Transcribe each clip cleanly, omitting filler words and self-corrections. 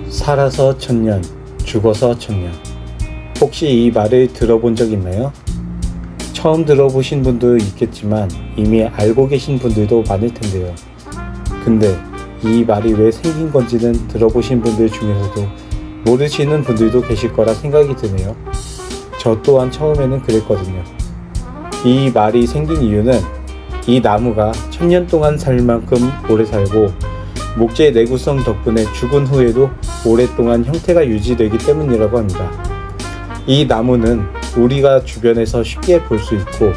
살아서 천년, 죽어서 천년. 혹시 이 말을 들어본 적 있나요? 처음 들어보신 분도 있겠지만 이미 알고 계신 분들도 많을 텐데요. 근데 이 말이 왜 생긴 건지는 들어보신 분들 중에서도 모르시는 분들도 계실 거라 생각이 드네요. 저 또한 처음에는 그랬거든요. 이 말이 생긴 이유는 이 나무가 천년 동안 살 만큼 오래 살고 목재 내구성 덕분에 죽은 후에도 오랫동안 형태가 유지되기 때문이라고 합니다. 이 나무는 우리가 주변에서 쉽게 볼 수 있고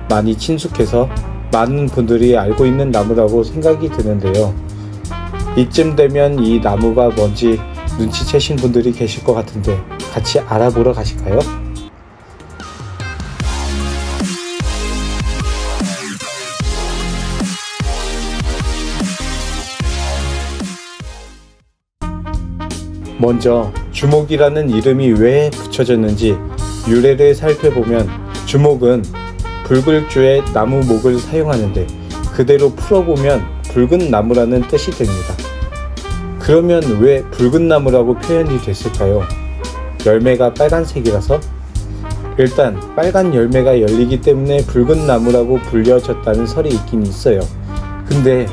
많이 친숙해서 많은 분들이 알고 있는 나무라고 생각이 드는데요. 이쯤 되면 이 나무가 뭔지 눈치채신 분들이 계실 것 같은데 같이 알아보러 가실까요? 먼저 주목이라는 이름이 왜 붙여졌는지 유래를 살펴보면 주목은 붉을주의 나무 목을 사용하는데 그대로 풀어보면 붉은 나무라는 뜻이 됩니다. 그러면 왜 붉은 나무라고 표현이 됐을까요? 열매가 빨간색이라서? 일단 빨간 열매가 열리기 때문에 붉은 나무라고 불려졌다는 설이 있긴 있어요. 근데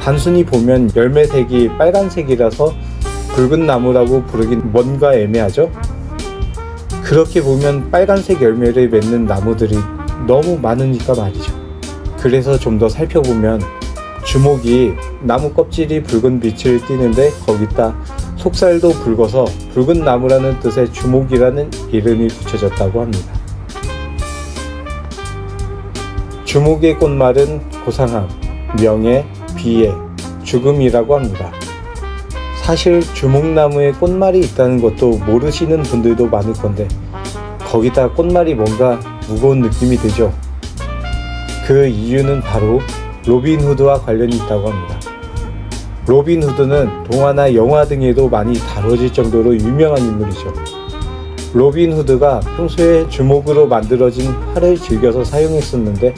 단순히 보면 열매색이 빨간색이라서 붉은 나무라고 부르긴 뭔가 애매하죠? 그렇게 보면 빨간색 열매를 맺는 나무들이 너무 많으니까 말이죠. 그래서 좀 더 살펴보면 주목이 나무 껍질이 붉은 빛을 띠는데 거기다 속살도 붉어서 붉은 나무라는 뜻의 주목이라는 이름이 붙여졌다고 합니다. 주목의 꽃말은 고상함, 명예, 비애, 죽음이라고 합니다. 사실 주목나무에 꽃말이 있다는 것도 모르시는 분들도 많을 건데 거기다 꽃말이 뭔가 무거운 느낌이 들죠. 그 이유는 바로 로빈 후드와 관련이 있다고 합니다. 로빈 후드는 동화나 영화 등에도 많이 다뤄질 정도로 유명한 인물이죠. 로빈 후드가 평소에 주목으로 만들어진 활을 즐겨서 사용했었는데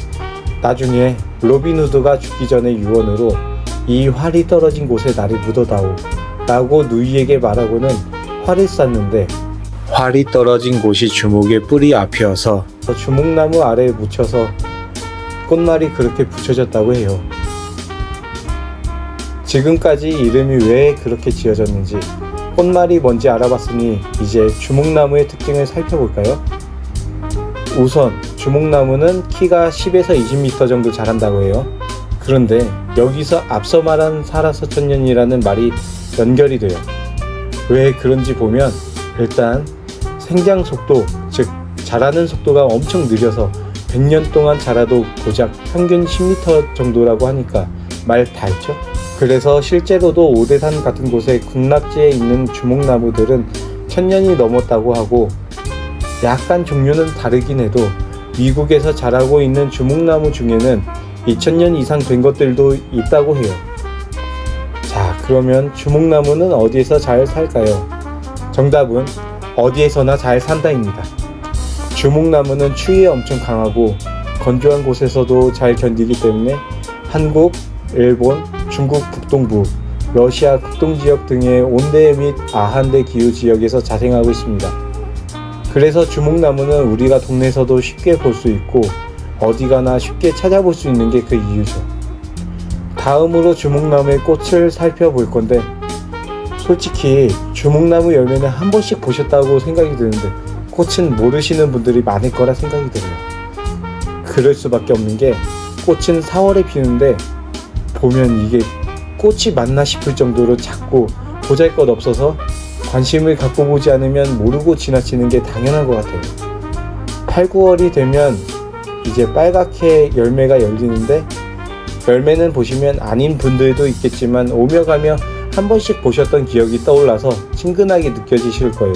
나중에 로빈 후드가 죽기 전에 유언으로 이 활이 떨어진 곳에 나를 묻어다오 라고 누이에게 말하고는 활을 쐈는데 활이 떨어진 곳이 주목의 뿌리 앞이어서 주목나무 아래에 묻혀서 꽃말이 그렇게 붙여졌다고 해요. 지금까지 이름이 왜 그렇게 지어졌는지 꽃말이 뭔지 알아봤으니 이제 주목나무의 특징을 살펴볼까요? 우선 주목나무는 키가 10에서 20m 정도 자란다고 해요. 그런데 여기서 앞서 말한 살아서 천년이라는 말이 연결이 돼요. 왜 그런지 보면 일단 생장 속도, 즉 자라는 속도가 엄청 느려서 100년 동안 자라도 고작 평균 10m 정도라고 하니까 말 다 했죠? 그래서 실제로도 오대산 같은 곳에 군락지에 있는 주목나무들은 1000년이 넘었다고 하고 약간 종류는 다르긴 해도 미국에서 자라고 있는 주목나무 중에는 2000년 이상 된 것들도 있다고 해요. 자, 그러면 주목나무는 어디에서 잘 살까요? 정답은 어디에서나 잘 산다입니다. 주목나무는 추위에 엄청 강하고 건조한 곳에서도 잘 견디기 때문에 한국, 일본, 중국 북동부, 러시아 극동지역 등의 온대 및 아한대 기후 지역에서 자생하고 있습니다. 그래서 주목나무는 우리가 동네에서도 쉽게 볼 수 있고 어디 가나 쉽게 찾아볼 수 있는 게 그 이유죠. 다음으로 주목나무의 꽃을 살펴볼 건데 솔직히 주목나무 열매는 한 번씩 보셨다고 생각이 드는데 꽃은 모르시는 분들이 많을 거라 생각이 들어요. 그럴 수밖에 없는 게 꽃은 4월에 피우는데 보면 이게 꽃이 맞나 싶을 정도로 작고 보잘것없어서 관심을 갖고 보지 않으면 모르고 지나치는 게 당연한 것 같아요. 8, 9월이 되면 이제 빨갛게 열매가 열리는데 열매는 보시면 아닌 분들도 있겠지만 오며 가며 한 번씩 보셨던 기억이 떠올라서 친근하게 느껴지실 거예요.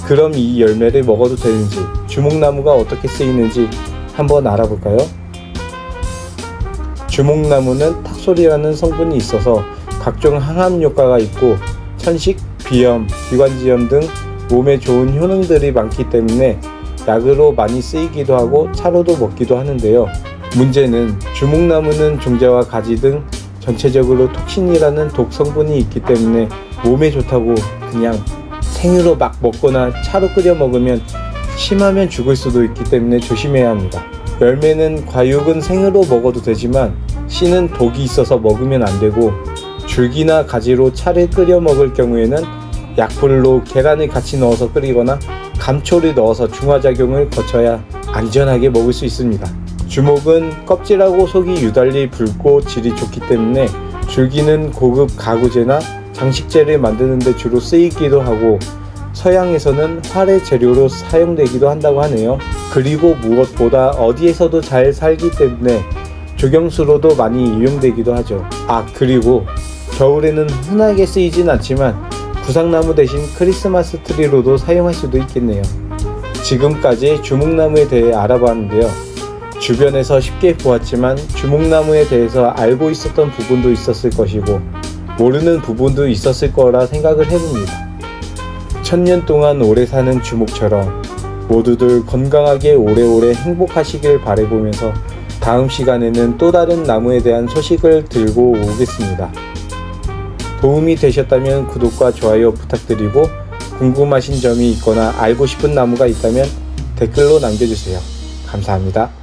그럼 이 열매를 먹어도 되는지 주목나무가 어떻게 쓰이는지 한번 알아볼까요? 주목나무는 탁솔이라는 성분이 있어서 각종 항암 효과가 있고 천식, 비염, 기관지염 등 몸에 좋은 효능들이 많기 때문에 약으로 많이 쓰이기도 하고 차로도 먹기도 하는데요. 문제는 주목나무는 종자와 가지 등 전체적으로 톡신이라는 독 성분이 있기 때문에 몸에 좋다고 그냥 생으로 막 먹거나 차로 끓여 먹으면 심하면 죽을 수도 있기 때문에 조심해야 합니다. 열매는 과육은 생으로 먹어도 되지만 씨는 독이 있어서 먹으면 안 되고, 줄기나 가지로 차를 끓여 먹을 경우에는 약불로 계란을 같이 넣어서 끓이거나 감초를 넣어서 중화작용을 거쳐야 안전하게 먹을 수 있습니다. 주목은 껍질하고 속이 유달리 붉고 질이 좋기 때문에 줄기는 고급 가구재나 장식재를 만드는 데 주로 쓰이기도 하고, 서양에서는 활의 재료로 사용되기도 한다고 하네요. 그리고 무엇보다 어디에서도 잘 살기 때문에 조경수로도 많이 이용되기도 하죠. 그리고 겨울에는 흔하게 쓰이진 않지만 구상나무 대신 크리스마스 트리로도 사용할 수도 있겠네요. 지금까지 주목나무에 대해 알아봤는데요. 주변에서 쉽게 보았지만 주목나무에 대해서 알고 있었던 부분도 있었을 것이고 모르는 부분도 있었을 거라 생각을 해봅니다. 1000년 동안 오래 사는 주목처럼 모두들 건강하게 오래오래 행복하시길 바라보면서 다음 시간에는 또 다른 나무에 대한 소식을 들고 오겠습니다. 도움이 되셨다면 구독과 좋아요 부탁드리고, 궁금하신 점이 있거나 알고 싶은 나무가 있다면 댓글로 남겨주세요. 감사합니다.